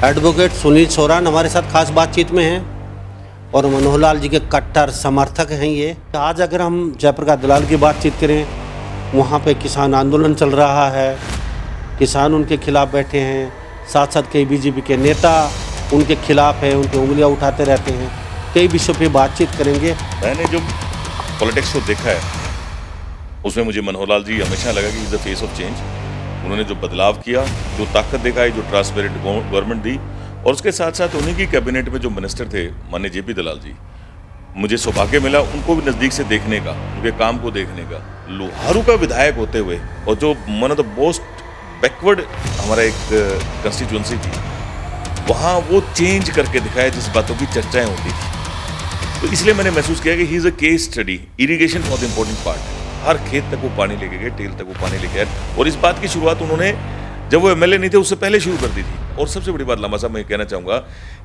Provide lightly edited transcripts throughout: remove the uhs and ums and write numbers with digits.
Advocate Sunil Soran हमारे साथ खास बातचीत में हैं और मनोहर लाल जी के कट्टर समर्थक हैं ये। आज अगर हम जयप्रकाश दलाल की बातचीत करें, वहाँ पे किसान आंदोलन चल रहा है, किसान उनके खिलाफ बैठे हैं, साथ साथ कई बीजेपी के नेता उनके खिलाफ हैं, उनकी उंगलियाँ उठाते रहते हैं। कई विषयों पे बातचीत करेंगे। मैंने जो पॉलिटिक्स को देखा है उसमें मुझे मनोहर लाल जी हमेशा लगा कि is the face of change. उन्होंने जो बदलाव किया, जो ताकत दिखाई, जो ट्रांसपेरेंट गवर्नमेंट दी, और उसके साथ साथ उन्हीं की कैबिनेट में जो मिनिस्टर थे माननीय जेपी दलाल जी, मुझे सौभाग्य मिला उनको भी नज़दीक से देखने का, उनके काम को देखने का। लोहारू का विधायक होते हुए और जो one of the most backward हमारा एक कंस्टिट्यूंसी थी, वहाँ वो चेंज करके दिखाया जिस बातों की चर्चाएं होती थी। तो इसलिए मैंने महसूस किया कि he is a case study. Irrigation बहुत इंपॉर्टेंट पार्ट है। हर खेत तक वो पानी लेके गए, टेल तक वो पानी लेके आए, और इस बात की शुरुआत उन्होंने जब वो एमएलए नहीं थे उससे पहले शुरू कर दी थी। और सबसे बड़ी बात लामा साहब मैं कहना चाहूँगा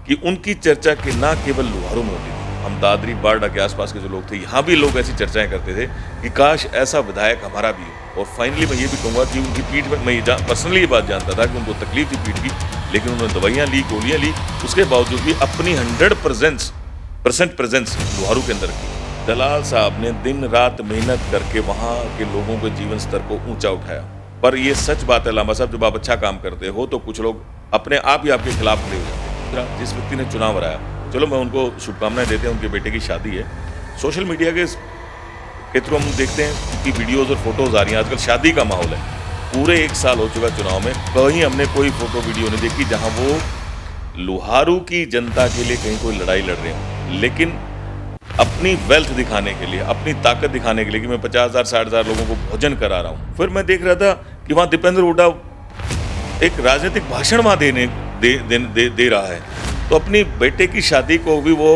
कि उनकी चर्चा कि ना केवल लोहारों में होती थी, हम दादरी बारडा के आसपास के जो लोग थे यहाँ भी लोग ऐसी चर्चाएं करते थे कि काश ऐसा विधायक हमारा भी हो। और फाइनली मैं ये भी कहूँगा कि उनकी पीठ में मैं पर्सनली ये बात जानता था कि उनको तकलीफ थी पीठ की, लेकिन उन्होंने दवाइयाँ ली, गोलियाँ ली, उसके बावजूद भी अपनी 100% प्रेजेंस लोहारू के अंदर की। दलाल साहब ने दिन रात मेहनत करके वहाँ के लोगों के जीवन स्तर को ऊंचा उठाया। पर ये सच बात है लामा साहब, जब आप अच्छा काम करते हो तो कुछ लोग अपने आप ही आपके खिलाफ खड़े हो जाते हैं। जिस व्यक्ति ने चुनाव हराया, चलो मैं उनको शुभकामनाएं देते हैं, उनके बेटे की शादी है। सोशल मीडिया के थ्रू हम देखते हैं उनकी वीडियोज़ और फोटोज़ आ रही हैं। आजकल शादी का माहौल है। पूरे 1 साल हो चुका चुनाव में, कहीं हमने कोई फोटो वीडियो नहीं देखी जहाँ वो लोहारू की जनता के लिए कहीं कोई लड़ाई लड़ रहे हो। लेकिन अपनी वेल्थ दिखाने के लिए, अपनी ताकत दिखाने के लिए कि मैं 50,000 60,000 लोगों को भोजन करा रहा हूँ। फिर मैं देख रहा था कि वहाँ दीपेंद्र हुड्डा एक राजनीतिक भाषण वहाँ दे रहा है, तो अपनी बेटे की शादी को भी वो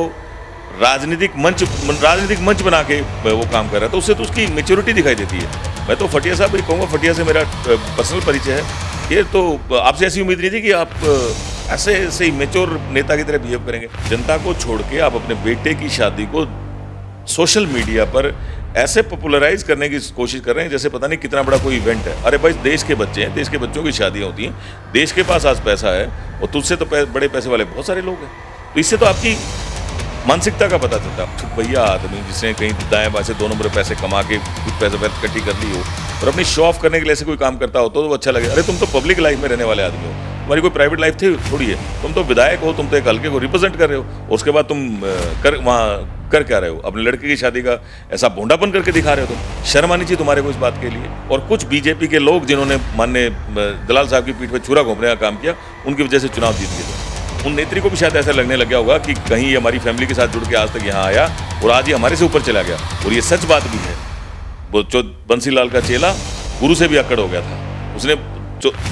राजनीतिक मंच बना के वो काम कर रहा था। उससे तो उसकी मेच्योरिटी दिखाई देती है। मैं तो फटिया साहब भी कहूँगा, फटिया से मेरा पर्सनल परिचय है। ये तो आपसे ऐसी उम्मीद नहीं थी कि आप ऐसे ही मेच्योर नेता की तरह बिहेव करेंगे। जनता को छोड़ के आप अपने बेटे की शादी को सोशल मीडिया पर ऐसे पॉपुलराइज करने की कोशिश कर रहे हैं जैसे पता नहीं कितना बड़ा कोई इवेंट है। अरे भाई, देश के बच्चे हैं, देश के बच्चों की शादियाँ होती हैं, देश के पास आज पैसा है, और तुझसे तो बड़े पैसे वाले बहुत सारे लोग हैं। तो इससे तो आपकी मानसिकता का पता चलता है। भैया आदमी जिसने कहीं दाएं बाएं से 2 नंबर पैसे कमा के कुछ पैसे वेल्थ इकट्ठी कर ली हो और अपनी शो ऑफ करने के लिए ऐसे कोई काम करता हो तो वो अच्छा लगे। अरे तुम तो पब्लिक लाइफ में रहने वाले आदमी हो, तुम्हारी कोई प्राइवेट लाइफ थी थोड़ी है। तुम तो विधायक हो, तुम तो एक हल्के को रिप्रेजेंट कर रहे हो, और उसके बाद तुम वहाँ कर क्या रहे हो? अपने लड़के की शादी का ऐसा भोंडापन करके दिखा रहे हो। तुम शर्म आनी चाहिए तुम्हारे को इस बात के लिए। और कुछ बीजेपी के लोग जिन्होंने माननीय दलाल साहब की पीठ पर छुरा घोंपने का काम किया, उनकी वजह से चुनाव जीत गए। उन नेत्री को भी शायद ऐसा लगने लग गया होगा कि कहीं ये हमारी फैमिली के साथ जुड़ के आज तक यहाँ आया और आज ये हमारे से ऊपर चला गया। और ये सच बात भी है। वो बंसीलाल का चेला गुरु से भी अकड़ हो गया था। उसने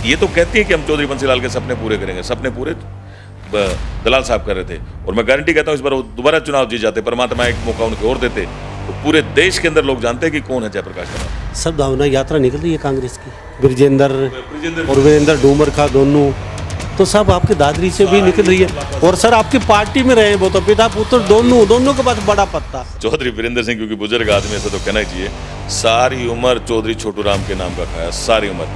ये तो कहती है कि हम चौधरी बंसीलाल के सपने पूरे करेंगे, सपने पूरे दलाल साहब कर रहे थे। और मैं गारंटी कहता हूँ इस बार वो दोबारा चुनाव जीत जाते, परमात्मा एक मौका उनके और देते, तो पूरे देश के अंदर लोग जानते हैं कि कौन है जयप्रकाश दलाल। सद्भावना यात्रा निकल रही है कांग्रेस की, ब्रिजेंद्र और वीरेंद्र डूमर का दोनों, तो सब आपके दादरी से भी निकल रही है। और सर आपकी पार्टी में रहे वो तो पिता पुत्र दोनों के पास बड़ा पत्ता। चौधरी वीरेंद्र सिंह क्योंकि बुजुर्ग आदमी, ऐसा तो कहना ही चाहिए, सारी उम्र चौधरी छोटू राम के नाम का खाया, सारी उम्र।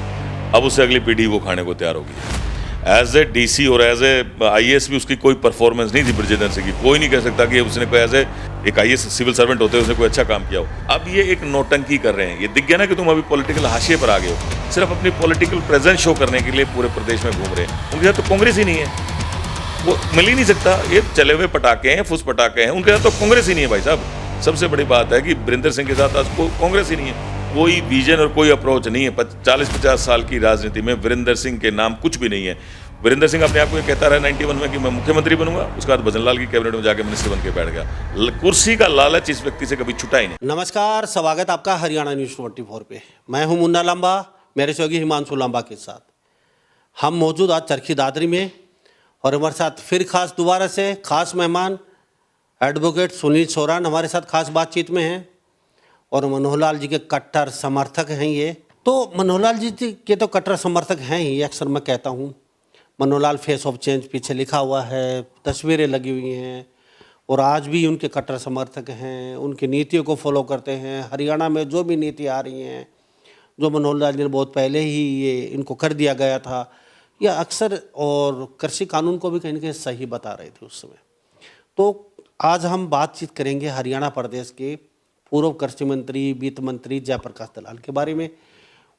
अब उससे अगली पीढ़ी वो खाने को तैयार होगी। एज ए डीसी और एज ए आईएएस भी उसकी कोई परफॉर्मेंस नहीं थी ब्रिजेंद्र सिंह की। कोई नहीं कह सकता कि उसने कोई एज ए एक आईएएस सिविल सर्वेंट होते उसने कोई अच्छा काम किया हो। अब ये एक नौटंकी कर रहे हैं। ये दिख गया ना कि तुम अभी पॉलिटिकल हाशिए पर आ गए हो, सिर्फ अपनी पॉलिटिकल प्रेजेंस शो करने के लिए पूरे प्रदेश में घूम रहे हैं। उनके साथ तो कांग्रेस ही नहीं है, वो मिल ही नहीं सकता। ये चले हुए पटाखे हैं, फुस पटाखे हैं, उनके साथ तो कांग्रेस ही नहीं है भाई साहब। सबसे बड़ी बात है कि वीरेंद्र सिंह के साथ आज कांग्रेस ही नहीं है। कोई विजन और कोई अप्रोच नहीं है। 40-50 साल की राजनीति में वीरेंद्र सिंह के नाम कुछ भी नहीं है। वीरेंद्र सिंह अपने आप को कहता रहा 91 में कि मैं मुख्यमंत्री बनूंगा, उसके बाद भजनलाल की कैबिनेट में जाके मिनिस्टर बन के बैठ गया। कुर्सी का लालच इस व्यक्ति से कभी छुटा ही नहीं। नमस्कार, स्वागत आपका हरियाणा न्यूज़ 24 पे। मैं हूं मुन्ना लांबा, मेरे सहयोगी हिमांशु लांबा के साथ। हम मौजूद आज चरखी दादरी में, और हमारे साथ फिर खास दोबारा से खास मेहमान एडवोकेट सुनील सोरान हमारे साथ खास बातचीत में हैं, और मनोहर लाल जी के कट्टर समर्थक हैं ये। तो मनोहर लाल जी के तो कट्टर समर्थक हैं ही, अक्सर मैं कहता हूँ। Manohar Lal face of change पीछे लिखा हुआ है, तस्वीरें लगी हुई हैं, और आज भी उनके कट्टर समर्थक हैं, उनकी नीतियों को फॉलो करते हैं। हरियाणा में जो भी नीति आ रही हैं, जो मनोहर लाल जी ने बहुत पहले ही ये इनको कर दिया गया था, या अक्सर और कृषि कानून को भी कहीं ना कहीं सही बता रहे थे उस समय। तो आज हम बातचीत करेंगे हरियाणा प्रदेश के पूर्व कृषि मंत्री वित्त मंत्री जयप्रकाश दलाल के बारे में।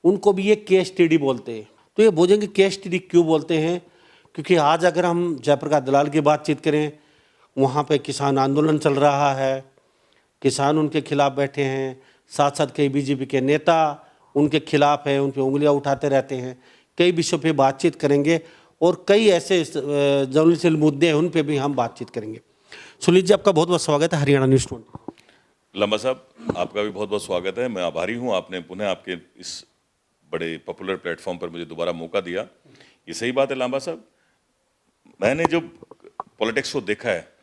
उनको भी ये केस स्टडी बोलते हैं। तो ये बोलेंगे केस स्टडी क्यों बोलते हैं, क्योंकि आज अगर हम जयप्रकाश दलाल की बातचीत करें, वहाँ पे किसान आंदोलन चल रहा है, किसान उनके खिलाफ बैठे हैं, साथ साथ कई बीजेपी के नेता उनके खिलाफ हैं, उन पर उंगलियां उठाते रहते हैं। कई विषयों पे बातचीत करेंगे और कई ऐसे ज्वलनशील मुद्दे हैं उन पे भी हम बातचीत करेंगे। सुनील जी, आपका बहुत बहुत स्वागत है हरियाणा न्यूज़ 20। लंबा साहब, आपका भी बहुत बहुत स्वागत है। मैं आभारी हूँ, आपने पुनः आपके इस बड़े पॉपुलर प्लेटफॉर्म पर मुझे दोबारा मौका दिया। ये सही बात है लंबा साहब, मैंने जो पॉलिटिक्स को देखा है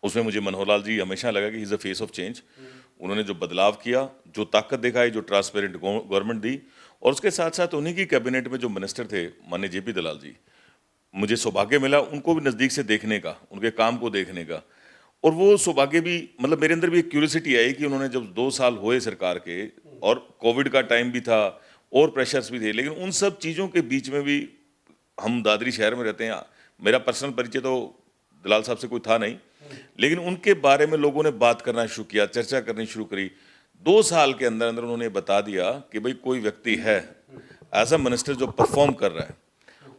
उसमें मुझे मनोहर लाल जी हमेशा लगा कि he is the face of change. उन्होंने जो बदलाव किया, जो ताकत दिखाई, जो ट्रांसपेरेंट गवर्नमेंट दी, और उसके साथ साथ उन्हीं की कैबिनेट में जो मिनिस्टर थे माननीय जेपी दलाल जी, मुझे सौभाग्य मिला उनको भी नज़दीक से देखने का, उनके काम को देखने का। और वो सौभाग्य भी, मतलब मेरे अंदर भी एक क्यूरियोसिटी आई कि उन्होंने जब 2 साल हुए सरकार के और कोविड का टाइम भी था और प्रेशर्स भी थे, लेकिन उन सब चीज़ों के बीच में भी, हम दादरी शहर में रहते हैं, मेरा पर्सनल परिचय तो दलाल साहब से कोई था नहीं, लेकिन उनके बारे में लोगों ने बात करना शुरू किया, चर्चा करनी शुरू करी। 2 साल के अंदर अंदर उन्होंने बता दिया कि भाई कोई व्यक्ति है एज अ मिनिस्टर जो परफॉर्म कर रहा है।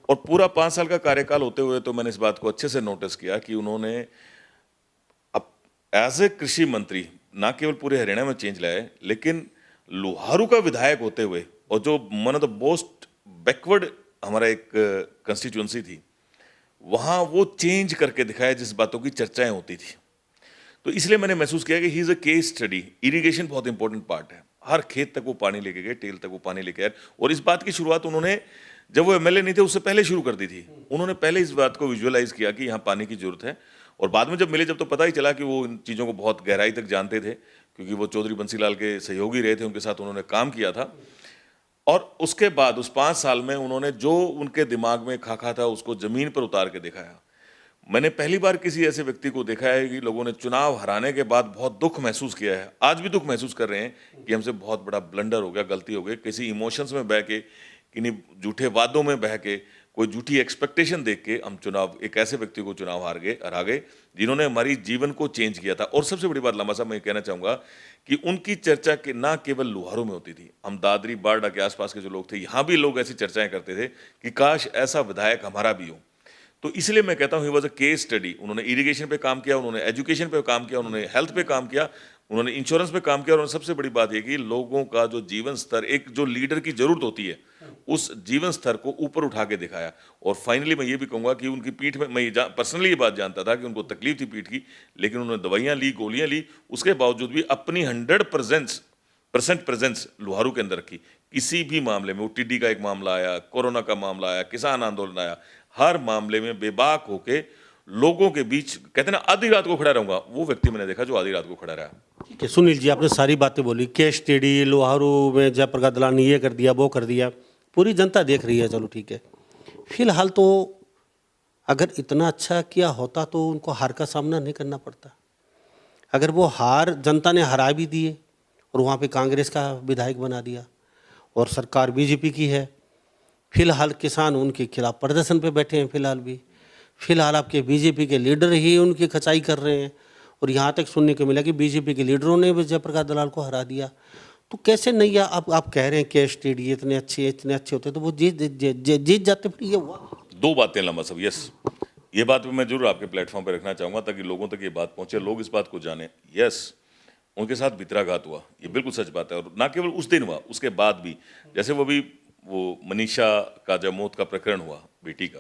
और पूरा 5 साल का कार्यकाल होते हुए तो मैंने इस बात को अच्छे से नोटिस किया कि उन्होंने अब एज ए कृषि मंत्री ना केवल पूरे हरियाणा में चेंज लाए, लेकिन लोहारू का विधायक होते हुए, और जो one of the most backward हमारा एक कंस्टिट्यूंसी थी, वहाँ वो चेंज करके दिखाया जिस बातों की चर्चाएं होती थी। तो इसलिए मैंने महसूस किया कि he is a case study. Irrigation बहुत इंपॉर्टेंट पार्ट है, हर खेत तक वो पानी लेके गए, टेल तक वो पानी लेके आए। और इस बात की शुरुआत उन्होंने, जब वो एमएलए नहीं थे उससे पहले शुरू कर दी थी। उन्होंने पहले इस बात को विजुअलाइज किया कि यहाँ पानी की जरूरत है, और बाद में जब मिले जब तो पता ही चला कि वो इन चीज़ों को बहुत गहराई तक जानते थे, क्योंकि वो चौधरी बंसीलाल के सहयोगी रहे थे, उनके साथ उन्होंने काम किया था। और उसके बाद उस 5 साल में उन्होंने जो उनके दिमाग में खाका था उसको जमीन पर उतार के दिखाया। मैंने पहली बार किसी ऐसे व्यक्ति को देखा है कि लोगों ने चुनाव हराने के बाद बहुत दुख महसूस किया है, आज भी दुख महसूस कर रहे हैं कि हमसे बहुत बड़ा ब्लंडर हो गया, गलती हो गई, किसी इमोशंस में बह के, किन्हीं झूठे वादों में बह के, कोई झूठी एक्सपेक्टेशन देख के हम चुनाव, एक ऐसे व्यक्ति को चुनाव हरा गए जिन्होंने हमारी जीवन को चेंज किया था। और सबसे बड़ी बात लंबा साहब मैं कहना चाहूँगा कि उनकी चर्चा के ना केवल लोहारों में होती थी, हम दादरी बारडा के आसपास के जो लोग थे, यहाँ भी लोग ऐसी चर्चाएं करते थे कि काश ऐसा विधायक हमारा भी हो। तो इसलिए मैं कहता हूँ he was a case study. उन्होंने इरिगेशन पे काम किया, उन्होंने एजुकेशन पे काम किया, उन्होंने हेल्थ पे काम किया, उन्होंने इंश्योरेंस पे काम किया, और सबसे बड़ी बात यह कि लोगों का जो जीवन स्तर, एक जो लीडर की जरूरत होती है, उस जीवन स्तर को ऊपर उठा के दिखाया। और फाइनली मैं ये भी कहूँगा कि उनकी पीठ में, मैं पर्सनली ये बात जानता था कि उनको तकलीफ थी पीठ की, लेकिन उन्होंने दवाइयाँ ली, गोलियाँ ली, उसके बावजूद भी अपनी 100% प्रेजेंस लोहारू के अंदर रखी। किसी भी मामले में, वो टिड्डी का एक मामला आया, कोरोना का मामला आया, किसान आंदोलन आया, हर मामले में बेबाक होके लोगों के बीच, कहते ना आधी रात को खड़ा रहूंगा, वो व्यक्ति मैंने देखा जो आधी रात को खड़ा रहा। ठीक है सुनील जी, आपने सारी बातें बोली, केस स्टडी, लोहारू में जयप्रकाश दलाल ने ये कर दिया, वो कर दिया, पूरी जनता देख रही है, चलो ठीक है। फिलहाल तो अगर इतना अच्छा किया होता तो उनको हार का सामना नहीं करना पड़ता। अगर वो हार जनता ने हरा भी दिए और वहाँ पे कांग्रेस का विधायक बना दिया और सरकार बीजेपी की है, फिलहाल किसान उनके खिलाफ प्रदर्शन पे बैठे हैं, फिलहाल आपके बीजेपी के लीडर ही उनकी खचाई कर रहे हैं, और यहाँ तक सुनने को मिला कि बीजेपी के लीडरों ने भी जयप्रकाश दलाल को हरा दिया। तो कैसे नहीं, आप कह रहे हैं केस स्टडी इतने अच्छे होते तो वो जीत जाते, फिर ये हुआ। 2 बातें लंबा सब, यस, ये बात भी मैं जरूर आपके प्लेटफॉर्म पर रखना चाहूँगा ताकि लोगों तक ये बात पहुँचे, लोग इस बात को जाने। यस, उनके साथ भितराघात हुआ, ये बिल्कुल सच बात है, और ना केवल उस दिन हुआ, उसके बाद भी, जैसे वो मनीषा का जब मौत का प्रकरण हुआ बेटी का,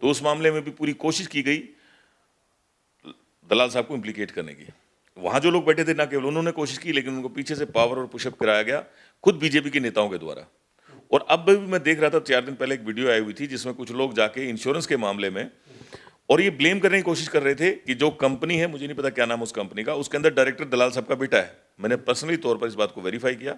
तो उस मामले में भी पूरी कोशिश की गई दलाल साहब को इम्प्लीकेट करने की। वहाँ जो लोग बैठे थे, ना केवल उन्होंने कोशिश की, लेकिन उनको पीछे से पावर और पुशअप कराया गया खुद बीजेपी के नेताओं के द्वारा। और अब भी मैं देख रहा था, 4 दिन पहले एक वीडियो आई हुई थी जिसमें कुछ लोग जाके इंश्योरेंस के मामले में, और ये ब्लेम करने की कोशिश कर रहे थे कि जो कंपनी है, मुझे नहीं पता क्या नाम उस कंपनी का, उसके अंदर डायरेक्टर दलाल साहब का बेटा है। मैंने पर्सनली तौर पर इस बात को वेरीफाई किया,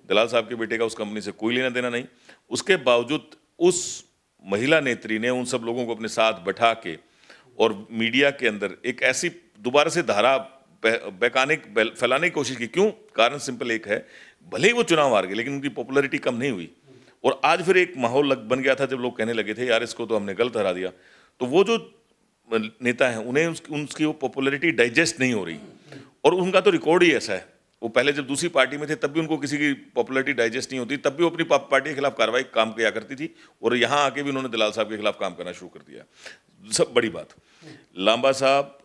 दलाल साहब के बेटे का उस कंपनी से कोई लेना देना नहीं। उसके बावजूद उस महिला नेत्री ने उन सब लोगों को अपने साथ बैठा के और मीडिया के अंदर एक ऐसी दोबारा से धारा फैलाने की कोशिश की। क्यों? कारण सिंपल एक है, भले ही वो चुनाव हार गए लेकिन उनकी पॉपुलैरिटी कम नहीं हुई, और आज फिर एक माहौल बन गया था जब लोग कहने लगे थे यार इसको तो हमने गलत हरा दिया। तो वो जो नेता हैं उन्हें उसकी वो पॉपुलैरिटी डाइजेस्ट नहीं हो रही, और उनका तो रिकॉर्ड ही ऐसा है। वो पहले जब दूसरी पार्टी में थे तब भी उनको किसी की पॉपुलैरिटी डाइजेस्ट नहीं होती, तब भी वो अपनी पार्टी के खिलाफ कार्रवाई काम किया करती थी, और यहाँ आके भी उन्होंने दलाल साहब के खिलाफ काम करना शुरू कर दिया। सब बड़ी बात, लांबा साहब,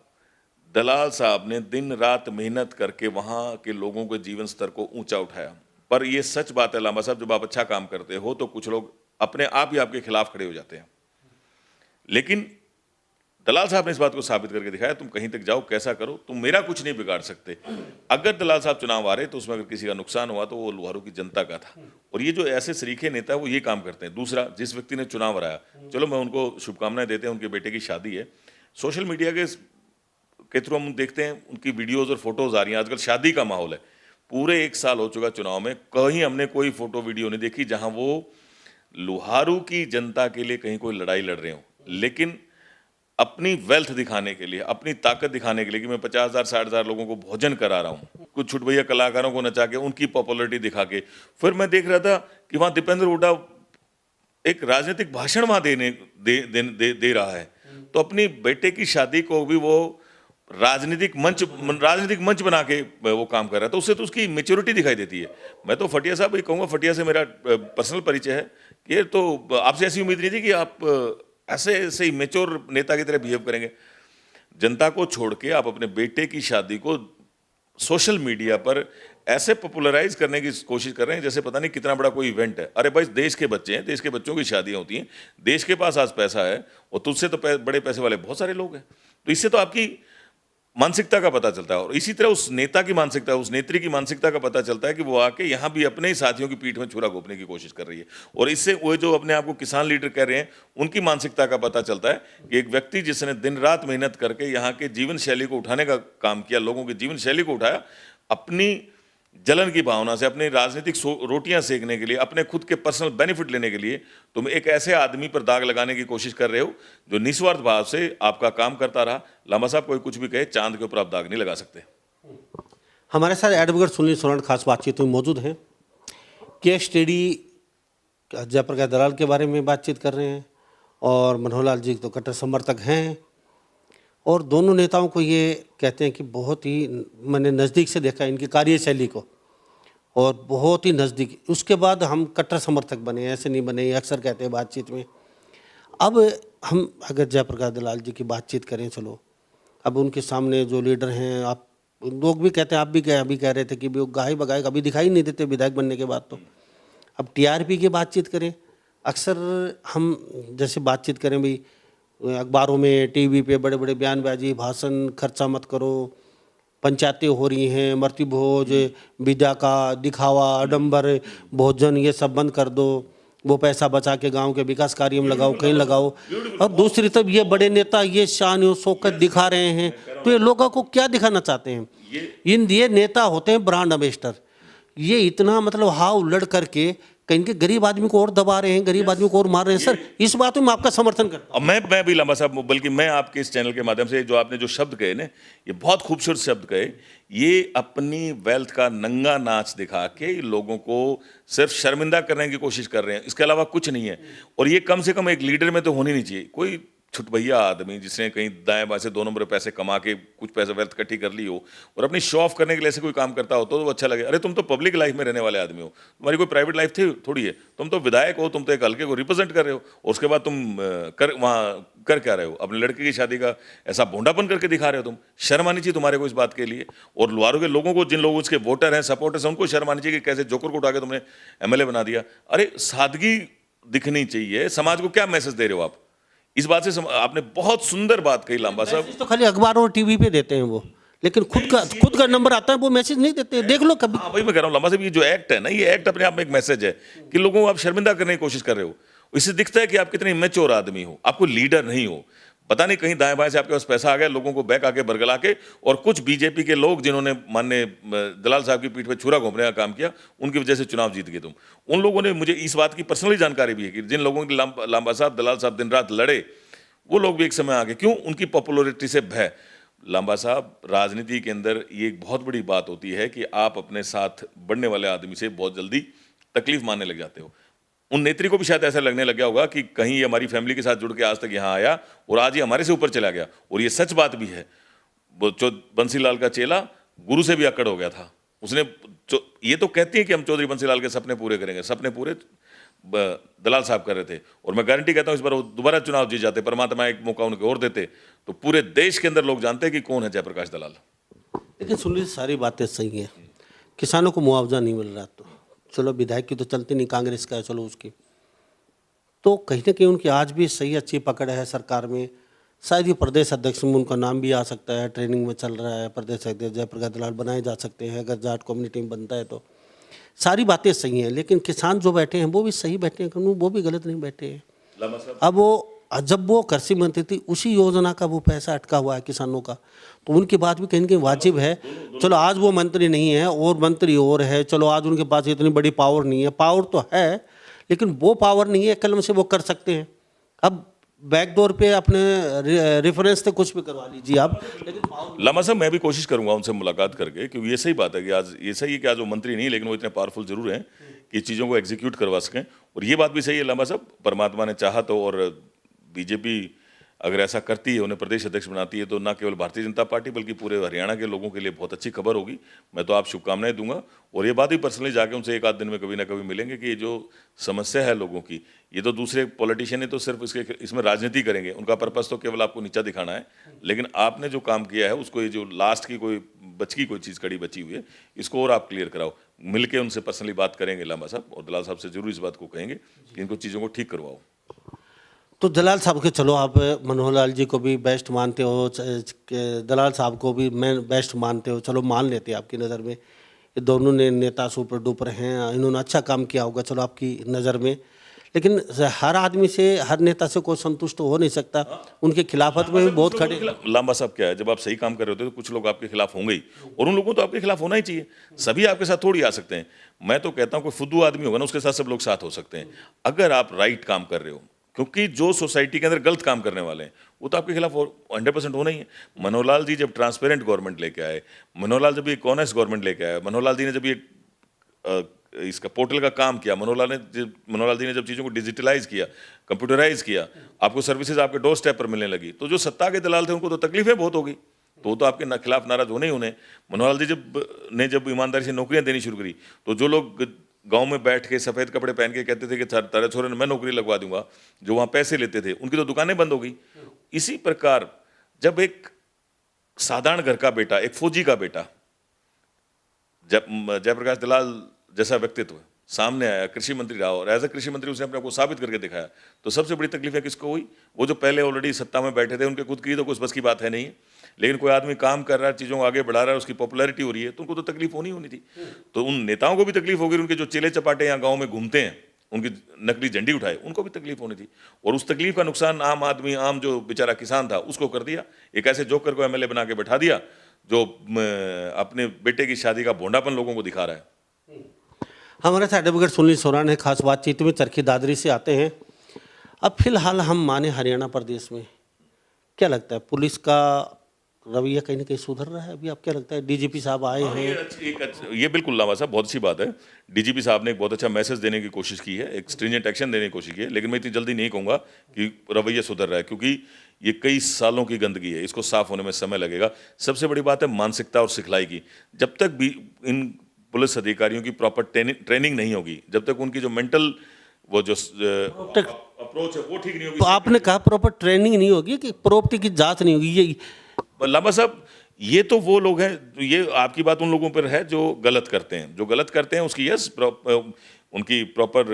दलाल साहब ने दिन रात मेहनत करके वहाँ के लोगों के जीवन स्तर को ऊंचा उठाया। पर ये सच बात है लांबा साहब, जब आप अच्छा काम करते हो तो कुछ लोग अपने आप ही आपके खिलाफ खड़े हो जाते हैं। लेकिन दलाल साहब ने इस बात को साबित करके दिखाया, तुम कहीं तक जाओ, कैसा करो, तुम मेरा कुछ नहीं बिगाड़ सकते। अगर दलाल साहब चुनाव आ रहे तो उसमें अगर किसी का नुकसान हुआ तो वो लोहारू की जनता का था। और ये जो ऐसे सरीखे नेता है वो ये काम करते हैं। दूसरा, जिस व्यक्ति ने चुनाव हराया, चलो मैं उनको शुभकामनाएं देते हैं, उनके बेटे की शादी है, सोशल मीडिया के थ्रू हम देखते हैं उनकी वीडियोज और फोटोज आ रही हैं। आजकल शादी का माहौल है। पूरे 1 साल हो चुका चुनाव में, कहीं हमने कोई फोटो वीडियो नहीं देखी जहां वो लोहारू की जनता के लिए कहीं कोई लड़ाई लड़ रहे हो, लेकिन अपनी वेल्थ दिखाने के लिए, अपनी ताकत दिखाने के लिए कि मैं 50,000 60,000 लोगों को भोजन करा रहा हूँ, कुछ छुटभैया कलाकारों को नचा के उनकी पॉपुलैरिटी दिखा के। फिर मैं देख रहा था कि वहाँ दीपेंद्र हुड्डा एक राजनीतिक भाषण वहाँ दे रहा है, तो अपनी बेटे की शादी को भी वो राजनीतिक मंच बना के वो काम कर रहा था। उससे तो उसकी मेच्योरिटी दिखाई देती है। मैं तो फटिया साहब ये कहूँगा, फटिया से मेरा पर्सनल परिचय है, कि तो आपसे ऐसी उम्मीद नहीं थी कि आप ऐसे ही मेच्योर नेता की तरह बिहेव करेंगे। जनता को छोड़ के आप अपने बेटे की शादी को सोशल मीडिया पर ऐसे पॉपुलराइज करने की कोशिश कर रहे हैं जैसे पता नहीं कितना बड़ा कोई इवेंट है। अरे भाई, देश के बच्चे हैं, देश के बच्चों की शादियां होती हैं, देश के पास आज पैसा है, और तुझसे तो बड़े पैसे वाले बहुत सारे लोग हैं। तो इससे तो आपकी मानसिकता का पता चलता है, और इसी तरह उस नेता की मानसिकता, उस नेत्री की मानसिकता का पता चलता है कि वो आके यहाँ भी अपने ही साथियों की पीठ में छुरा घोंपने की कोशिश कर रही है। और इससे वो जो अपने आप को किसान लीडर कह रहे हैं, उनकी मानसिकता का पता चलता है कि एक व्यक्ति जिसने दिन रात मेहनत करके यहाँ के जीवन शैली को उठाने का काम किया, लोगों की जीवन शैली को उठाया, अपनी जलन की भावना से, अपनी राजनीतिक रोटियां सेकने के लिए, अपने खुद के पर्सनल बेनिफिट लेने के लिए तुम एक ऐसे आदमी पर दाग लगाने की कोशिश कर रहे हो जो निस्वार्थ भाव से आपका काम करता रहा। लांबा साहब, कोई कुछ भी कहे, चांद के ऊपर आप दाग नहीं लगा सकते। हमारे साथ एडवोकेट सुनील सोलन खास बातचीत में मौजूद हैं। केस स्टडी जयप्रकाश दलाल के बारे में बातचीत कर रहे हैं, और मनोहर लाल जी तो कट्टर समर्थक हैं, और दोनों नेताओं को ये कहते हैं कि बहुत ही मैंने नज़दीक से देखा इनकी कार्यशैली को, और बहुत ही नज़दीक। उसके बाद हम कट्टर समर्थक बने, ऐसे नहीं बने, अक्सर कहते हैं बातचीत में। अब हम अगर जयप्रकाश दलाल जी की बातचीत करें, चलो अब उनके सामने जो लीडर हैं, आप लोग भी कहते हैं, आप भी अभी कह रहे थे कि वो गाय बगाए कभी दिखाई नहीं देते विधायक बनने के बाद। तो अब टीआरपी की बातचीत करें, अक्सर हम जैसे बातचीत करें भाई अखबारों में, टीवी पे बड़े बड़े बयानबाजी, भाषण, खर्चा मत करो, पंचायतें हो रही हैं, मृत्यु भोज, विद्या का दिखावा, आडंबर भोजन, ये सब बंद कर दो, वो पैसा बचा के गांव के विकास कार्य में लगाओ, कहीं लगाओ। और दूसरी तरफ ये बड़े नेता ये शान शौकत दिखा रहे हैं, तो ये लोगों को क्या दिखाना चाहते हैं? ये नेता होते हैं ब्रांड एम्बेसडर। ये इतना मतलब हाव लड़ करके कहीं के गरीब आदमी को और दबा रहे हैं, गरीब आदमी को और मार रहे हैं। सर, इस बात में मैं आपका समर्थन करता हूं। मैं भी लांबा साहब, बल्कि मैं आपके इस चैनल के माध्यम से जो आपने जो शब्द कहे ना, ये बहुत खूबसूरत शब्द कहे। ये अपनी वेल्थ का नंगा नाच दिखा के लोगों को सिर्फ शर्मिंदा करने की कोशिश कर रहे हैं, इसके अलावा कुछ नहीं है। और ये कम से कम एक लीडर में तो होनी नहीं चाहिए। कोई छुटभैया आदमी जिसने कहीं दाएं बाएं से 2 नंबर पैसे कमा के कुछ पैसे वेल्थ इकट्ठी कर ली हो और अपनी शो ऑफ करने के लिए ऐसे कोई काम करता हो तो अच्छा लगे। अरे तुम तो पब्लिक लाइफ में रहने वाले आदमी हो, तुम्हारी कोई प्राइवेट लाइफ थी थोड़ी है। तुम तो विधायक हो, तुम तो एक हल्के को रिप्रेजेंट कर रहे हो, और उसके बाद तुम वहाँ कर क्या रहे हो? अपने लड़के की शादी का ऐसा भोंडापन करके दिखा रहे हो। तुम शर्म आनी चाहिए तुम्हारे को इस बात के लिए। और लुहारू के लोगों को, जिन लोगों उसके वोटर हैं, सपोर्टर्स हैं, उनको शर्म आनी चाहिए कि कैसे जोकर को उठा के तुमने एमएलए बना दिया। अरे सादगी दिखनी चाहिए। समाज को क्या मैसेज दे रहे हो आप? इस बात से आपने बहुत सुंदर बात कही लांबा साहब। तो खाली अखबार और टीवी पे देते हैं वो, लेकिन खुद का नंबर आता है वो मैसेज नहीं देते। देख लो कभी। हाँ, वही मैं कह रहा हूँ लांबा साहब, ये जो एक्ट है ना, ये एक्ट अपने आप में एक मैसेज है कि लोगों को आप शर्मिंदा करने की कोशिश कर रहे हो। इससे दिखता है कि आप कितने मैच्योर आदमी हो, आपको लीडर नहीं हो। पता नहीं कहीं दाएं बाएं से आपके पास पैसा आ गया, लोगों को बैक आके बरगला के, और कुछ बीजेपी के लोग जिन्होंने माननीय दलाल साहब की पीठ पे छुरा घोंपने का काम किया, उनकी वजह से चुनाव जीत गए तुम। उन लोगों ने, मुझे इस बात की पर्सनली जानकारी भी है कि जिन लोगों की लांबा साहब, दलाल साहब दिन रात लड़े, वो लोग भी एक समय आगे, क्यों? उनकी पॉपुलैरिटी से भय। लांबा साहब, राजनीति के अंदर ये एक बहुत बड़ी बात होती है कि आप अपने साथ बढ़ने वाले आदमी से बहुत जल्दी तकलीफ मानने लग जाते हो। उन नेत्री को भी शायद ऐसा लगने लग गया होगा कि कहीं ये हमारी फैमिली के साथ जुड़ के आज तक यहाँ आया और आज ये हमारे से ऊपर चला गया। और ये सच बात भी है, वो बंसीलाल का चेला गुरु से भी अकड़ हो गया था। उसने ये तो कहती है कि हम चौधरी बंसीलाल के सपने पूरे करेंगे, सपने पूरे दलाल साहब कर रहे थे। और मैं गारंटी कहता हूँ इस बार वो दोबारा चुनाव जीत जाते, परमात्मा एक मौका उनको और देते, तो पूरे देश के अंदर लोग जानते हैं कि कौन है जयप्रकाश दलाल। लेकिन सुनिए, सारी बातें सही हैं, किसानों को मुआवजा नहीं मिल रहा, तो चलो विधायक की तो चलती नहीं, कांग्रेस का है, चलो उसकी तो कहीं ना कहीं उनकी आज भी सही अच्छी पकड़ है सरकार में। शायद ये प्रदेश अध्यक्ष में उनका नाम भी आ सकता है, ट्रेनिंग में चल रहा है, प्रदेश अध्यक्ष जयप्रकाश दलाल बनाए जा सकते हैं अगर जाट कम्युनिटी में बनता है तो। सारी बातें सही हैं, लेकिन किसान जो बैठे हैं वो भी सही बैठे हैं, वो भी गलत नहीं बैठे हैं। अब वो जब वो कृषि मंत्री थी उसी योजना का वो पैसा अटका हुआ है किसानों का, तो उनकी बात भी कहीं ना कहीं वाजिब है। चलो आज वो मंत्री नहीं है और मंत्री और है, चलो आज उनके पास इतनी बड़ी पावर नहीं है, पावर तो है लेकिन वो पावर नहीं है कलम से वो कर सकते हैं। अब बैकडोर पे अपने रेफरेंस से कुछ भी करवा लीजिए आप, लेकिन लामा साहब मैं भी कोशिश करूंगा उनसे मुलाकात करके, क्योंकि ये सही बात है कि आज ये सही है कि आज वो मंत्री नहीं लेकिन वो इतने पावरफुल जरूर हैं कि चीज़ों को एग्जीक्यूट करवा सकें। और ये बात भी सही है लामा साहब, परमात्मा ने चाहा तो, और बीजेपी अगर ऐसा करती है, उन्हें प्रदेश अध्यक्ष बनाती है, तो ना केवल भारतीय जनता पार्टी बल्कि पूरे हरियाणा के लोगों के लिए बहुत अच्छी खबर होगी। मैं तो आप शुभकामनाएं दूंगा और ये बात भी पर्सनली जाके उनसे एक आध दिन में कभी ना कभी मिलेंगे कि ये जो समस्या है लोगों की, ये तो दूसरे पॉलिटिशियन है तो सिर्फ इसमें राजनीति करेंगे, उनका पर्पस तो केवल आपको नीचा दिखाना है। लेकिन आपने जो काम किया है उसको, ये जो लास्ट की कोई चीज़ कड़ी बची हुई है, इसको और आप क्लियर कराओ। मिलकर उनसे पर्सनली बात करेंगे लामा साहब, और दलाल साहब से जरूर इस बात को कहेंगे कि इनको चीज़ों को ठीक करवाओ। तो दलाल साहब के, चलो आप मनोहर लाल जी को भी बेस्ट मानते हो, दलाल साहब को भी मैं बेस्ट मानते हो, चलो मान लेते हैं आपकी नज़र में, ये दोनों ने नेता सुपर डुपर हैं, इन्होंने अच्छा काम किया होगा चलो आपकी नज़र में। लेकिन हर आदमी से, हर नेता से कोई संतुष्ट हो नहीं सकता, उनके खिलाफत में भी बहुत खड़े। लांबा साहब क्या है, जब आप सही काम कर रहे होते हो तो कुछ लोग आपके खिलाफ होंगे ही, और उन लोगों को तो आपके खिलाफ होना ही चाहिए। सभी आपके साथ थोड़ी आ सकते हैं। मैं तो कहता हूँ कोई फुद्दू आदमी होगा ना, उसके साथ सब लोग साथ हो सकते हैं, अगर आप राइट काम कर रहे हो। क्योंकि जो सोसाइटी के अंदर गलत काम करने वाले हैं वो तो आपके खिलाफ 100% होना ही है। मनोहर लाल जी जब ट्रांसपेरेंट गवर्नमेंट लेके आए, मनोहर लाल जब ये ऑनेस्ट गवर्नमेंट लेके आए, मनोहर लाल जी ने जब ये इसका पोर्टल का काम किया, मनोहर लाल जी ने जब चीज़ों को डिजिटलाइज किया, कंप्यूटराइज किया, आपको सर्विसेज आपके डोर स्टेप पर मिलने लगी, तो जो सत्ता के दलाल थे उनको तो तकलीफें बहुत होगी, तो वो तो आपके खिलाफ नाराज होने ही होने। मनोहर लाल जी जब ईमानदारी से नौकरियां देनी शुरू करी, तो जो लोग गांव में बैठ के सफ़ेद कपड़े पहन के कहते थे कि तारे छोरे ने मैं नौकरी लगवा दूंगा, जो वहाँ पैसे लेते थे, उनकी तो दुकानें बंद हो गई। इसी प्रकार जब एक साधारण घर का बेटा, एक फौजी का बेटा, जब जयप्रकाश दलाल जैसा व्यक्तित्व सामने आया, कृषि मंत्री रहा और एज ए कृषि मंत्री उसने अपने आप को साबित करके दिखाया, तो सबसे बड़ी तकलीफ है किसको हुई? वो जो पहले ऑलरेडी सत्ता में बैठे थे, उनके खुद की तो कुछ बस की बात है नहीं, लेकिन कोई आदमी काम कर रहा है, चीज़ों को आगे बढ़ा रहा है, उसकी पॉपुलैरिटी हो रही है, तो उनको तो तकलीफ होनी थी। तो उन नेताओं को भी तकलीफ होगी, उनके जो चेले चपाटे यहाँ गाँव में घूमते हैं, उनकी नकली झंडी उठाए, उनको भी तकलीफ होनी थी। और उस तकलीफ का नुकसान आम आदमी, आम जो बेचारा किसान था उसको कर दिया। एक ऐसे जोकर को एमएलए बना के बैठा दिया जो अपने बेटे की शादी का भोंडापन लोगों को दिखा रहा है। हमारे साथ एडवोकेट सुनील सोरान है, खास बातचीत में चरखी दादरी से आते हैं। अब फिलहाल हम माने हरियाणा प्रदेश में, क्या लगता है पुलिस का रवैया कहीं ना कहीं सुधर रहा है? अभी आप क्या लगता है, डीजीपी साहब आए हैं? ये बिल्कुल लामा साहब बहुत अच्छी बात है। डीजीपी साहब ने एक बहुत अच्छा मैसेज देने की कोशिश की है, एक स्ट्रिंजेंट एक्शन देने की कोशिश की है, लेकिन मैं इतनी जल्दी नहीं कहूँगा कि रवैया सुधर रहा है, क्योंकि ये कई सालों की गंदगी है, इसको साफ होने में समय लगेगा। सबसे बड़ी बात है मानसिकता और सिखलाई की। जब तक भी इन पुलिस अधिकारियों की प्रॉपर ट्रेनिंग नहीं होगी, जब तक उनकी जो मेंटल वो जो अप्रोच है वो ठीक नहीं होगी। तो आपने कहा प्रॉपर ट्रेनिंग नहीं होगी कि प्रॉपर्टी की जांच नहीं होगी, ये लामा साहब ये तो वो लोग हैं, ये आपकी बात उन लोगों पर है जो गलत करते हैं, उसकी उनकी प्रॉपर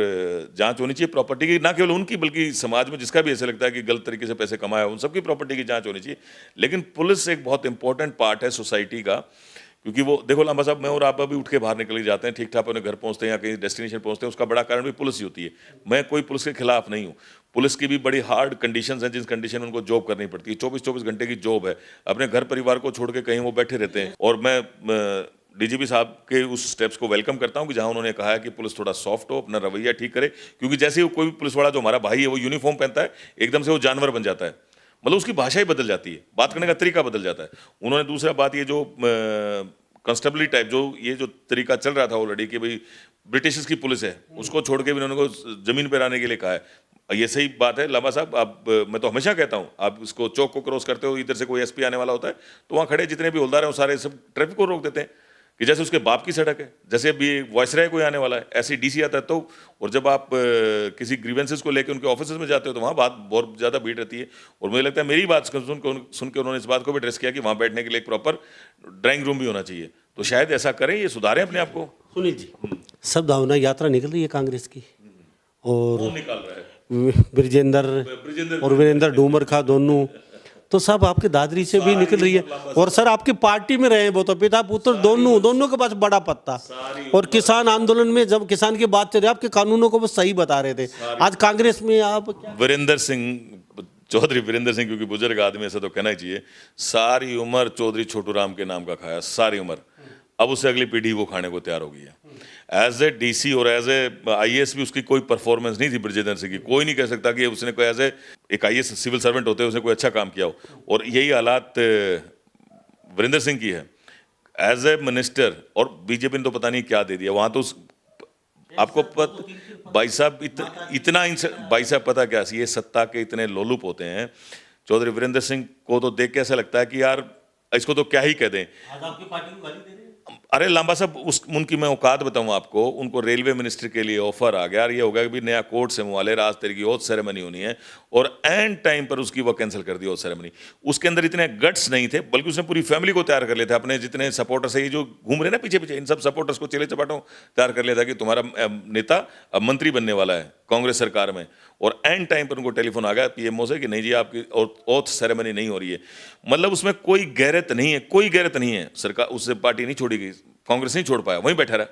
जांच होनी चाहिए प्रॉपर्टी की, ना केवल उनकी बल्कि समाज में जिसका भी ऐसा लगता है कि गलत तरीके से पैसे कमाया, उन सबकी प्रॉपर्टी की जांच होनी चाहिए। लेकिन पुलिस एक बहुत इंपॉर्टेंट पार्ट है सोसाइटी का, क्योंकि वो देखो लामा साहब, मैं और आप अभी उठ के बाहर निकल जाते हैं, ठीक ठाक अपने घर पहुंचते हैं या कहीं डेस्टिनेशन पहुंचते हैं, उसका बड़ा कारण भी पुलिस ही होती है। मैं कोई पुलिस के खिलाफ नहीं हूँ, पुलिस की भी बड़ी हार्ड कंडीशंस हैं, जिस कंडीशन में उनको जॉब करनी पड़ती है, 24-24 घंटे की जॉब है, अपने घर परिवार को छोड़ के कहीं वो बैठे रहते हैं। और मैं डीजीपी साहब के उस स्टेप्स को वेलकम करता हूं कि जहां उन्होंने कहा है कि पुलिस थोड़ा सॉफ्ट हो, अपना रवैया ठीक करे, क्योंकि जैसे ही कोई भी पुलिस वाला जो हमारा भाई है वो यूनिफॉर्म पहनता है, एकदम से वो जानवर बन जाता है, मतलब उसकी भाषा ही बदल जाती है, बात करने का तरीका बदल जाता है। उन्होंने दूसरा बात ये जो कंस्टेबली टाइप जो ये जो तरीका चल रहा था ऑलरेडी कि भाई ब्रिटिश की पुलिस है, उसको छोड़ के भी इन्होंने को जमीन पर आने के लिए कहा है। ये सही बात है लांबा साहब, आप मैं तो हमेशा कहता हूँ, आप इसको चौक को क्रॉस करते हो, इधर से कोई एसपी आने वाला होता है तो वहाँ खड़े जितने भी हवलदार हैं वो सारे सब ट्रैफिक को रोक देते हैं कि जैसे उसके बाप की सड़क है, जैसे अभी वायसराय कोई आने वाला है, ऐसे डीसी आता है तो। और जब आप किसी ग्रीवेंसेस को लेकर उनके ऑफिस में जाते हो तो वहाँ बात बहुत ज़्यादा भीड़ रहती है। और मुझे लगता है मेरी बात सुन के उन्होंने इस बात को भी एड्रेस किया कि वहाँ बैठने के लिए एक प्रॉपर ड्राइंग रूम भी होना चाहिए। तो शायद ऐसा करें, ये सुधारें अपने आप को। सुनील जी, सद्भावना यात्रा निकल रही है कांग्रेस की, और कौन निकाल रहा है? ब्रिजेंद्र और वीरेंद्र डूमर का दोनों, तो सब आपके दादरी से भी निकल रही है। और सर आपकी पार्टी में रहे वो तो पिता पुत्र दोनों के पास बड़ा पत्ता। और किसान आंदोलन में जब किसान की बात चल रही, आपके कानूनों को वो सही बता रहे थे, आज कांग्रेस में आप क्या? वीरेंद्र सिंह चौधरी वीरेंद्र सिंह, क्योंकि बुजुर्ग आदमी, ऐसा तो कहना ही चाहिए, सारी उम्र चौधरी छोटू राम के नाम का खाया, सारी उम्र। अब उससे अगली पीढ़ी वो खाने को तैयार हो गई है। एज ए डीसी और एज ए आईएएस भी उसकी कोई परफॉर्मेंस नहीं थी ब्रिजेंद्र सिंह की। कोई नहीं कह सकता कि उसने कोई एज ए एक आईएएस सिविल सर्वेंट होते हुए उसने कोई अच्छा काम किया हो। और यही हालात वीरेंद्र सिंह की है एज ए मिनिस्टर। और बीजेपी ने तो पता नहीं क्या दे दिया वहाँ तो आपको भाई साहब इतना भाई साहब पता क्या, ये सत्ता के इतने लोलुप होते हैं। चौधरी वीरेंद्र सिंह को तो देख के ऐसा लगता है कि यार इसको तो क्या ही कह दें। आज आपकी पार्टी को गाली दे रहे हैं। अरे लांबा साहब, उनकी मैं औकात बताऊं आपको, उनको रेलवे मिनिस्टर के लिए ऑफर आ गया, ये हो गया कि भी नया कोर्ट से वाले आज तेरे की ओथ सेरेमनी होनी है, और एंड टाइम पर उसकी वो कैंसिल कर दी ओथ सेरेमनी। उसके अंदर इतने गट्स नहीं थे, बल्कि उसने पूरी फैमिली को तैयार कर लिया था, अपने जितने सपोर्टर्स है, ये जो घूम रहे ना पीछे पीछे, इन सब सपोर्टर्स को चेले चपाटों तैयार कर लिया था कि तुम्हारा नेता अब मंत्री बनने वाला है कांग्रेस सरकार में। और एंड टाइम पर उनको टेलीफोन आ गया पीएमओ से कि नहीं जी आपकी ओथ सेरेमनी नहीं हो रही है। मतलब उसमें कोई गैरत नहीं है, कोई गैरत नहीं है। सरकार उससे पार्टी नहीं छोड़ी गई, कांग्रेस नहीं छोड़ पाया, वहीं बैठा रहा।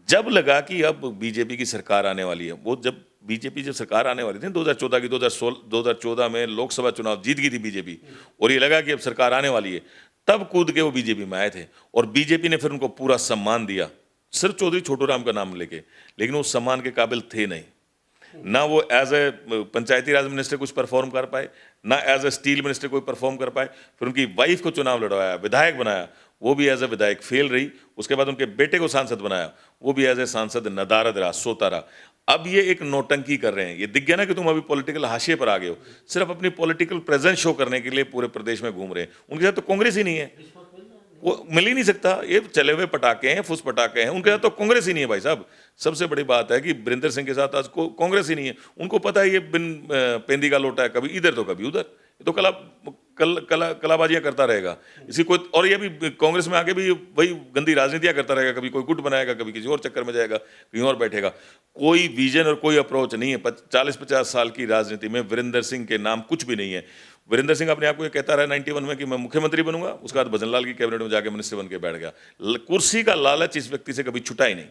जब लगा कि अब बीजेपी की सरकार आने वाली है, वो जब बीजेपी जब सरकार आने वाली थी 2014 की, 2014 में लोकसभा चुनाव जीत गई थी बीजेपी, और ये लगा कि अब सरकार आने वाली है, तब कूद के वो बीजेपी में आए थे। और बीजेपी ने फिर उनको पूरा सम्मान दिया, सिर्फ चौधरी छोटू राम का नाम लेके, लेकिन वो सम्मान के काबिल थे नहीं। ना वो as a Panchayati Raj minister कुछ परफॉर्म कर पाए, ना एज ए स्टील मिनिस्टर कोई परफॉर्म कर पाए। फिर उनकी वाइफ को चुनाव लड़वाया, विधायक बनाया, वो भी एज ए विधायक फेल रही। उसके बाद उनके बेटे को सांसद बनाया, वो भी एज ए सांसद नदारद रहा, सोता रहा। अब ये एक नौटंकी कर रहे हैं। ये दिख गया ना कि तुम अभी पॉलिटिकल हाशिए पर आ गए हो, सिर्फ अपनी पॉलिटिकल प्रेजेंस शो करने के लिए पूरे प्रदेश में घूम रहे हैं। उनके साथ तो कांग्रेस ही नहीं है, वो मिल ही नहीं सकता। ये चले हुए पटाखे हैं, फुस पटाखे हैं, उनके साथ तो कांग्रेस ही नहीं है भाई साहब। सबसे बड़ी बात है कि वीरेंद्र सिंह के साथ आज को कांग्रेस ही नहीं है। उनको पता है ये बिन पेंदी का लोटा है, कभी इधर तो कभी उधर, तो कलाबाजियां करता रहेगा इसी कोई। और ये भी कांग्रेस में आके भी वही गंदी राजनीतियां करता रहेगा, कभी कोई गुट बनाएगा, कभी किसी और चक्कर में जाएगा, कहीं और बैठेगा। कोई विजन और कोई अप्रोच नहीं है। 40-50 साल की राजनीति में वीरेंद्र सिंह के नाम कुछ भी नहीं है। वीरेंद्र सिंह अपने आप को ये कहता रहा 91 में कि मैं मुख्यमंत्री बनूंगा, उसके बाद भजनलाल की कैबिनेट में जाके मिनिस्टर बन के बैठ गया। कुर्सी का लालच इस व्यक्ति से कभी छुटा ही नहीं।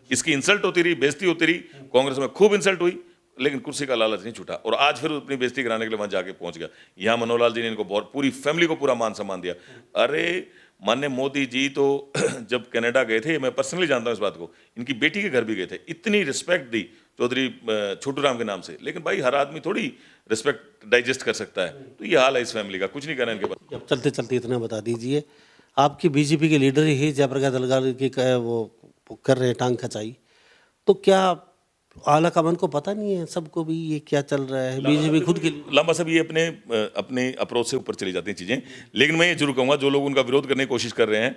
इसकी इंसल्ट होती रही, बेइज्जती होती रही, कांग्रेस में खूब इंसल्ट हुई, लेकिन कुर्सी का लालच नहीं छूटा। और आज फिर अपनी बेइज्जती कराने के लिए वहां जाके पहुंच गया। यहाँ मनोहर लाल जी ने इनको बहुत, पूरी फैमिली को पूरा मान सम्मान दिया। अरे माननीय मोदी जी तो जब कनाडा गए थे, मैं पर्सनली जानता हूं इस बात को, इनकी बेटी के घर भी गए थे, इतनी रिस्पेक्ट दी चौधरी छोटू राम के नाम से। लेकिन भाई हर आदमी थोड़ी रिस्पेक्ट डाइजेस्ट कर सकता है। तो ये हाल है इस फैमिली का, कुछ नहीं कहना इनके बारे। अब चलते चलते इतना बता दीजिए, आपकी बीजेपी के लीडर ही जयप्रकाश दलाल की वो कर रहे हैं टांग खचाई, तो क्या आला कमान को पता नहीं है सबको भी ये क्या चल रहा है? बीजेपी खुद के लांबा साहब ये अपने अप्रोच से ऊपर चली जाती हैं चीज़ें। लेकिन मैं ये जरूर कहूँगा, जो लोग उनका विरोध करने की कोशिश कर रहे हैं,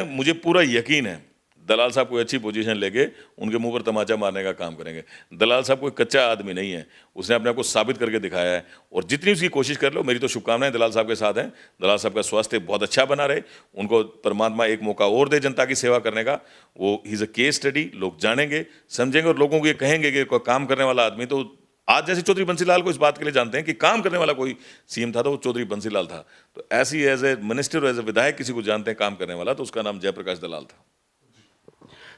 मुझे पूरा यकीन है दलाल साहब कोई अच्छी पोजीशन लेके उनके मुंह पर तमाचा मारने का काम करेंगे। दलाल साहब कोई कच्चा आदमी नहीं है, उसने अपने आप को साबित करके दिखाया है। और जितनी उसकी कोशिश कर लो, मेरी तो शुभकामनाएं दलाल साहब के साथ हैं। दलाल साहब का स्वास्थ्य बहुत अच्छा बना रहे, उनको परमात्मा एक मौका और दे जनता की सेवा करने का। वो he is a case study, लोग जानेंगे, समझेंगे, और लोगों को ये कहेंगे कि कोई काम करने वाला आदमी। तो आज जैसे चौधरी बंसीलाल को इस बात के लिए जानते हैं कि काम करने वाला कोई सीएम था तो वो चौधरी बंसीलाल था, तो ऐसी एज ए मिनिस्टर और एज ए विधायक किसी को जानते हैं काम करने वाला, तो उसका नाम जयप्रकाश दलाल था।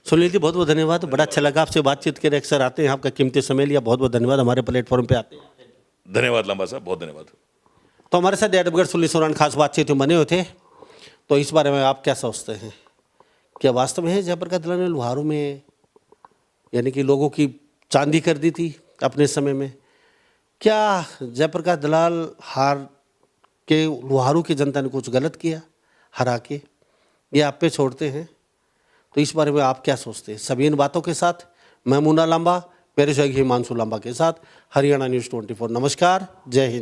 सुनील जी बहुत बहुत धन्यवाद, बड़ा अच्छा लगा आपसे बातचीत करके। अक्सर आते हैं, आपका कीमती समय लिया, बहुत बहुत धन्यवाद हमारे प्लेटफॉर्म पे आते हैं। धन्यवाद लांबा साहब, बहुत धन्यवाद। तो हमारे साथ एडवोकेट सुनील सोरान खास बातचीत में बने हुए थे। तो इस बारे में आप क्या सोचते हैं, क्या वास्तव में है जयप्रकाश दलाल ने लुहारू में यानी कि लोगों की चांदी कर दी थी अपने समय में? क्या जयप्रकाश दलाल हार के लुहारू की जनता ने कुछ गलत किया हरा के? ये आप पे छोड़ते हैं। तो इस बारे में आप क्या सोचते हैं? सभी इन बातों के साथ मैं मुन्ना लांबा, मेरे सहयोगी हिमांशु लांबा के साथ, हरियाणा न्यूज़ 24। नमस्कार, जय हिंद।